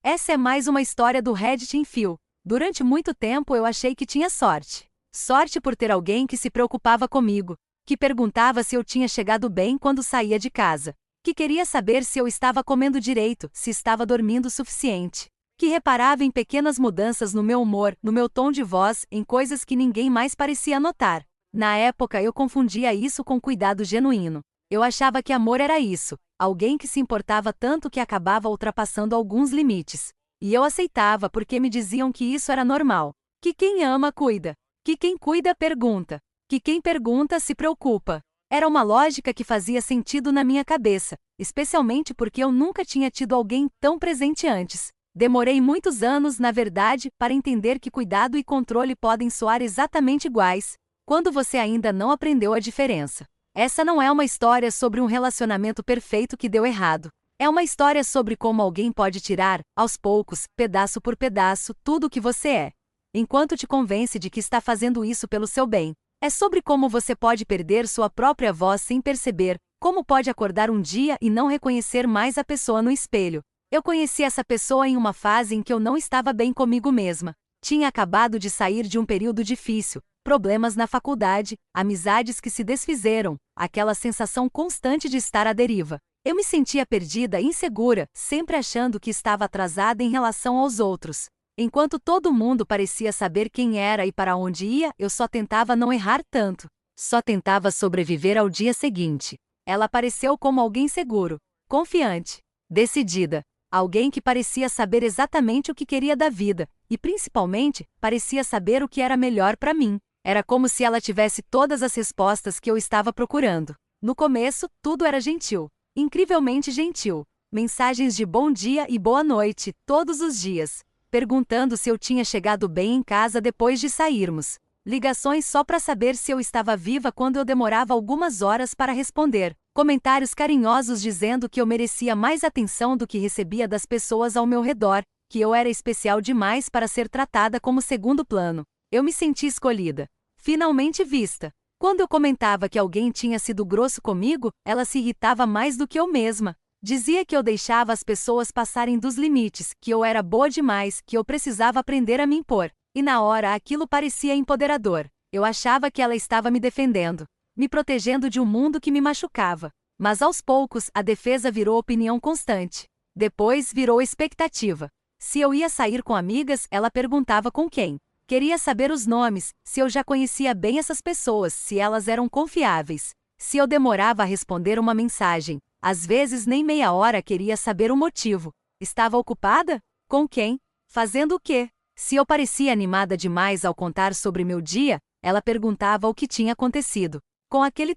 Essa é mais uma história do Reddit em fio. Durante muito tempo eu achei que tinha sorte. Sorte por ter alguém que se preocupava comigo, que perguntava se eu tinha chegado bem quando saía de casa, que queria saber se eu estava comendo direito, se estava dormindo o suficiente, que reparava em pequenas mudanças no meu humor, no meu tom de voz, em coisas que ninguém mais parecia notar. Na época eu confundia isso com cuidado genuíno. Eu achava que amor era isso, alguém que se importava tanto que acabava ultrapassando alguns limites. E eu aceitava porque me diziam que isso era normal. Que quem ama cuida. Que quem cuida pergunta. Que quem pergunta se preocupa. Era uma lógica que fazia sentido na minha cabeça, especialmente porque eu nunca tinha tido alguém tão presente antes. Demorei muitos anos, na verdade, para entender que cuidado e controle podem soar exatamente iguais, quando você ainda não aprendeu a diferença. Essa não é uma história sobre um relacionamento perfeito que deu errado. É uma história sobre como alguém pode tirar, aos poucos, pedaço por pedaço, tudo o que você é, enquanto te convence de que está fazendo isso pelo seu bem. É sobre como você pode perder sua própria voz sem perceber, como pode acordar um dia e não reconhecer mais a pessoa no espelho. Eu conheci essa pessoa em uma fase em que eu não estava bem comigo mesma. Tinha acabado de sair de um período difícil, problemas na faculdade, amizades que se desfizeram, aquela sensação constante de estar à deriva. Eu me sentia perdida e insegura, sempre achando que estava atrasada em relação aos outros. Enquanto todo mundo parecia saber quem era e para onde ia, eu só tentava não errar tanto. Só tentava sobreviver ao dia seguinte. Ela apareceu como alguém seguro, confiante, decidida. Alguém que parecia saber exatamente o que queria da vida, e principalmente, parecia saber o que era melhor para mim. Era como se ela tivesse todas as respostas que eu estava procurando. No começo, tudo era gentil. Incrivelmente gentil. Mensagens de bom dia e boa noite, todos os dias. Perguntando se eu tinha chegado bem em casa depois de sairmos. Ligações só para saber se eu estava viva quando eu demorava algumas horas para responder. Comentários carinhosos dizendo que eu merecia mais atenção do que recebia das pessoas ao meu redor, que eu era especial demais para ser tratada como segundo plano. Eu me senti escolhida. Finalmente vista. Quando eu comentava que alguém tinha sido grosso comigo, ela se irritava mais do que eu mesma. Dizia que eu deixava as pessoas passarem dos limites, que eu era boa demais, que eu precisava aprender a me impor. E na hora aquilo parecia empoderador. Eu achava que ela estava me defendendo, me protegendo de um mundo que me machucava. Mas aos poucos a defesa virou opinião constante. Depois virou expectativa. Se eu ia sair com amigas, ela perguntava com quem. Queria saber os nomes, se eu já conhecia bem essas pessoas, se elas eram confiáveis. Se eu demorava a responder uma mensagem, às vezes nem meia hora, queria saber o motivo. Estava ocupada? Com quem? Fazendo o quê? Se eu parecia animada demais ao contar sobre meu dia, ela perguntava o que tinha acontecido. Com aquele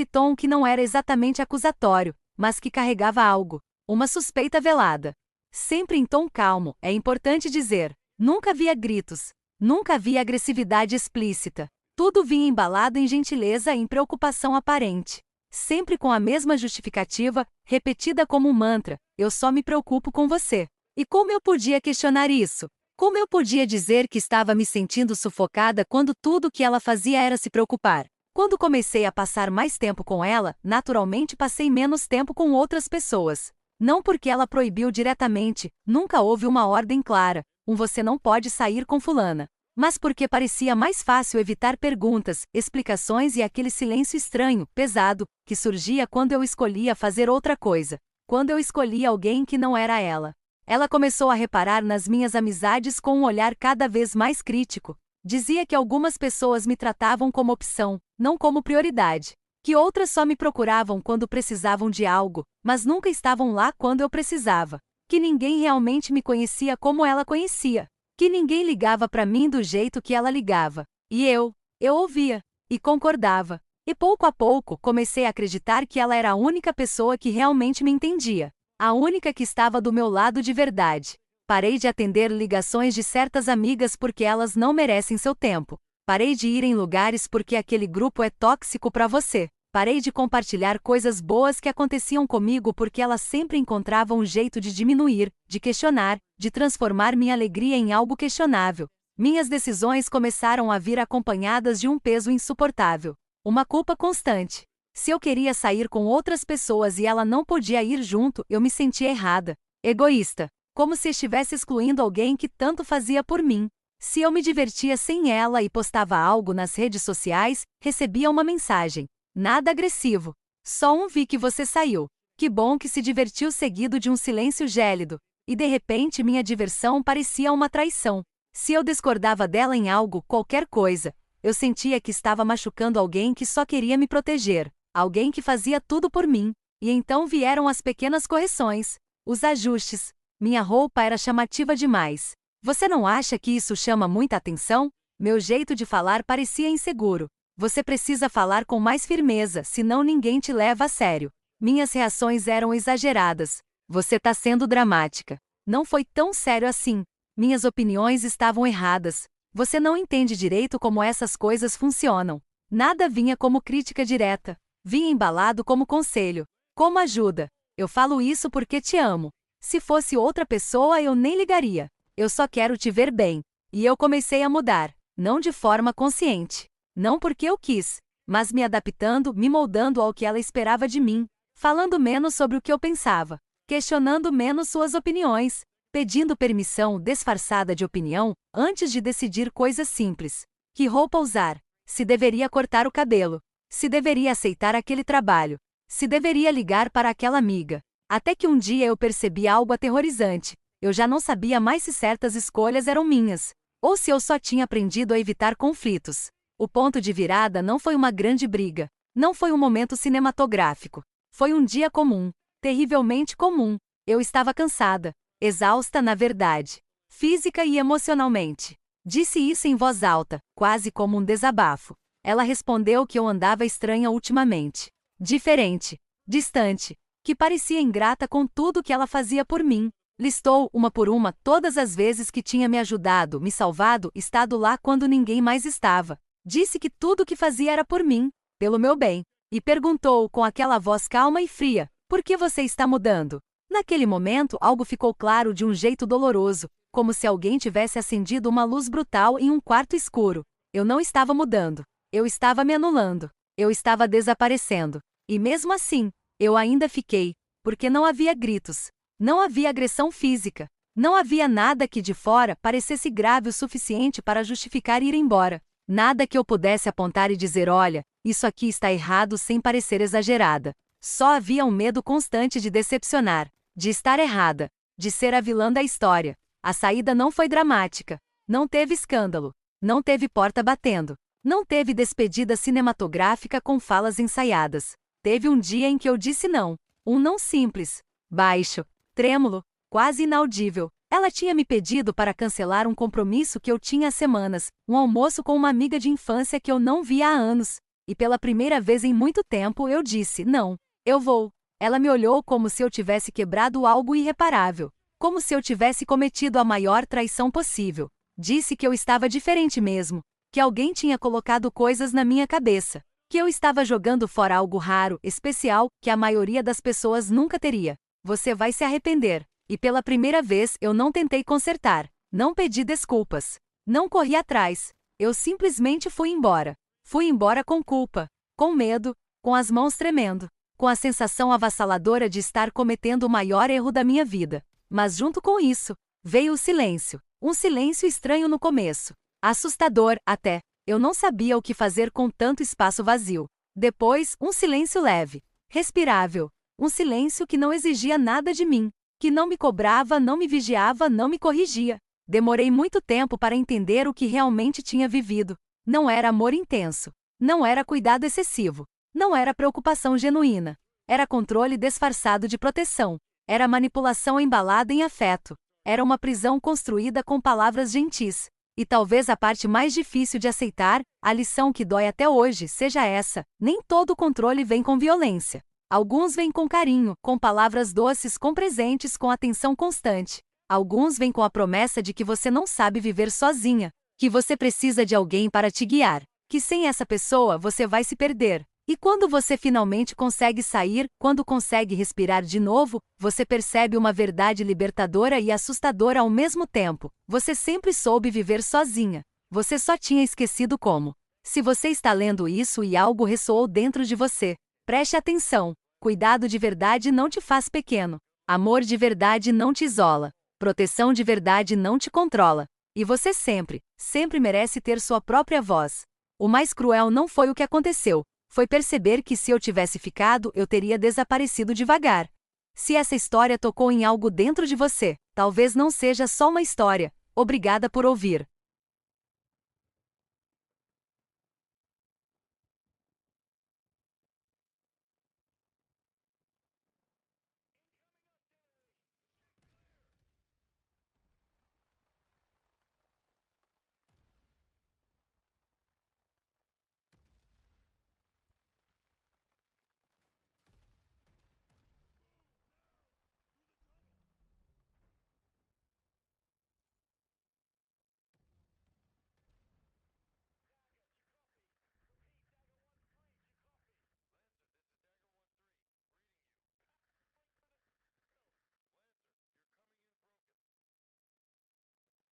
tom que não era exatamente acusatório, mas que carregava algo, uma suspeita velada. Sempre em tom calmo, é importante dizer. Nunca havia gritos, nunca havia agressividade explícita. Tudo vinha embalado em gentileza e em preocupação aparente. Sempre com a mesma justificativa, repetida como um mantra: eu só me preocupo com você. E como eu podia questionar isso? Como eu podia dizer que estava me sentindo sufocada quando tudo o que ela fazia era se preocupar? Quando comecei a passar mais tempo com ela, naturalmente passei menos tempo com outras pessoas. Não porque ela proibiu diretamente, nunca houve uma ordem clara, você não pode sair com fulana. Mas porque parecia mais fácil evitar perguntas, explicações e aquele silêncio estranho, pesado, que surgia quando eu escolhia fazer outra coisa. Quando eu escolhia alguém que não era ela. Ela começou a reparar nas minhas amizades com um olhar cada vez mais crítico. Dizia que algumas pessoas me tratavam como opção, não como prioridade. Que outras só me procuravam quando precisavam de algo, mas nunca estavam lá quando eu precisava. Que ninguém realmente me conhecia como ela conhecia. Que ninguém ligava para mim do jeito que ela ligava. E eu ouvia. E concordava. E pouco a pouco, comecei a acreditar que ela era a única pessoa que realmente me entendia. A única que estava do meu lado de verdade. Parei de atender ligações de certas amigas porque elas não merecem seu tempo. Parei de ir em lugares porque aquele grupo é tóxico para você. Parei de compartilhar coisas boas que aconteciam comigo porque elas sempre encontravam um jeito de diminuir, de questionar, de transformar minha alegria em algo questionável. Minhas decisões começaram a vir acompanhadas de um peso insuportável. Uma culpa constante. Se eu queria sair com outras pessoas e ela não podia ir junto, eu me sentia errada, egoísta, como se estivesse excluindo alguém que tanto fazia por mim. Se eu me divertia sem ela e postava algo nas redes sociais, recebia uma mensagem. Nada agressivo. Só um vi que você saiu. Que bom que se divertiu, seguido de um silêncio gélido. E de repente minha diversão parecia uma traição. Se eu discordava dela em algo, qualquer coisa, eu sentia que estava machucando alguém que só queria me proteger. Alguém que fazia tudo por mim. E então vieram as pequenas correções. Os ajustes. Minha roupa era chamativa demais. Você não acha que isso chama muita atenção? Meu jeito de falar parecia inseguro. Você precisa falar com mais firmeza, senão ninguém te leva a sério. Minhas reações eram exageradas. Você tá sendo dramática. Não foi tão sério assim. Minhas opiniões estavam erradas. Você não entende direito como essas coisas funcionam. Nada vinha como crítica direta. Vinha embalado como conselho. Como ajuda. Eu falo isso porque te amo. Se fosse outra pessoa eu nem ligaria. Eu só quero te ver bem. E eu comecei a mudar. Não de forma consciente. Não porque eu quis. Mas me adaptando, me moldando ao que ela esperava de mim. Falando menos sobre o que eu pensava. Questionando menos suas opiniões. Pedindo permissão disfarçada de opinião, antes de decidir coisas simples. Que roupa usar? Se deveria cortar o cabelo. Se deveria aceitar aquele trabalho. Se deveria ligar para aquela amiga. Até que um dia eu percebi algo aterrorizante. Eu já não sabia mais se certas escolhas eram minhas. Ou se eu só tinha aprendido a evitar conflitos. O ponto de virada não foi uma grande briga. Não foi um momento cinematográfico. Foi um dia comum. Terrivelmente comum. Eu estava cansada. Exausta na verdade. Física e emocionalmente. Disse isso em voz alta, quase como um desabafo. Ela respondeu que eu andava estranha ultimamente. Diferente. Distante. Que parecia ingrata com tudo que ela fazia por mim. Listou, uma por uma, todas as vezes que tinha me ajudado, me salvado, estado lá quando ninguém mais estava. Disse que tudo que fazia era por mim, pelo meu bem. E perguntou com aquela voz calma e fria, por que você está mudando? Naquele momento, algo ficou claro de um jeito doloroso, como se alguém tivesse acendido uma luz brutal em um quarto escuro. Eu não estava mudando. Eu estava me anulando. Eu estava desaparecendo. E mesmo assim, eu ainda fiquei, porque não havia gritos. Não havia agressão física. Não havia nada que de fora parecesse grave o suficiente para justificar ir embora. Nada que eu pudesse apontar e dizer, olha, isso aqui está errado sem parecer exagerada. Só havia um medo constante de decepcionar, de estar errada, de ser a vilã da história. A saída não foi dramática. Não teve escândalo. Não teve porta batendo. Não teve despedida cinematográfica com falas ensaiadas. Teve um dia em que eu disse não. Um não simples, baixo, trêmulo, quase inaudível. Ela tinha me pedido para cancelar um compromisso que eu tinha há semanas, um almoço com uma amiga de infância que eu não via há anos. E pela primeira vez em muito tempo eu disse, não, eu vou. Ela me olhou como se eu tivesse quebrado algo irreparável. Como se eu tivesse cometido a maior traição possível. Disse que eu estava diferente mesmo. Que alguém tinha colocado coisas na minha cabeça. Que eu estava jogando fora algo raro, especial, que a maioria das pessoas nunca teria. Você vai se arrepender. E pela primeira vez eu não tentei consertar. Não pedi desculpas. Não corri atrás. Eu simplesmente fui embora. Fui embora com culpa. Com medo. Com as mãos tremendo. Com a sensação avassaladora de estar cometendo o maior erro da minha vida. Mas junto com isso, veio o silêncio. Um silêncio estranho no começo. Assustador, até. Eu não sabia o que fazer com tanto espaço vazio. Depois, um silêncio leve. Respirável. Um silêncio que não exigia nada de mim. Que não me cobrava, não me vigiava, não me corrigia. Demorei muito tempo para entender o que realmente tinha vivido. Não era amor intenso. Não era cuidado excessivo. Não era preocupação genuína. Era controle disfarçado de proteção. Era manipulação embalada em afeto. Era uma prisão construída com palavras gentis. E talvez a parte mais difícil de aceitar, a lição que dói até hoje, seja essa: nem todo controle vem com violência. Alguns vêm com carinho, com palavras doces, com presentes, com atenção constante. Alguns vêm com a promessa de que você não sabe viver sozinha, que você precisa de alguém para te guiar, que sem essa pessoa você vai se perder. E quando você finalmente consegue sair, quando consegue respirar de novo, você percebe uma verdade libertadora e assustadora ao mesmo tempo. Você sempre soube viver sozinha. Você só tinha esquecido como. Se você está lendo isso e algo ressoou dentro de você, preste atenção. Cuidado de verdade não te faz pequeno. Amor de verdade não te isola. Proteção de verdade não te controla. E você sempre, sempre merece ter sua própria voz. O mais cruel não foi o que aconteceu, foi perceber que se eu tivesse ficado, eu teria desaparecido devagar. Se essa história tocou em algo dentro de você, talvez não seja só uma história. Obrigada por ouvir.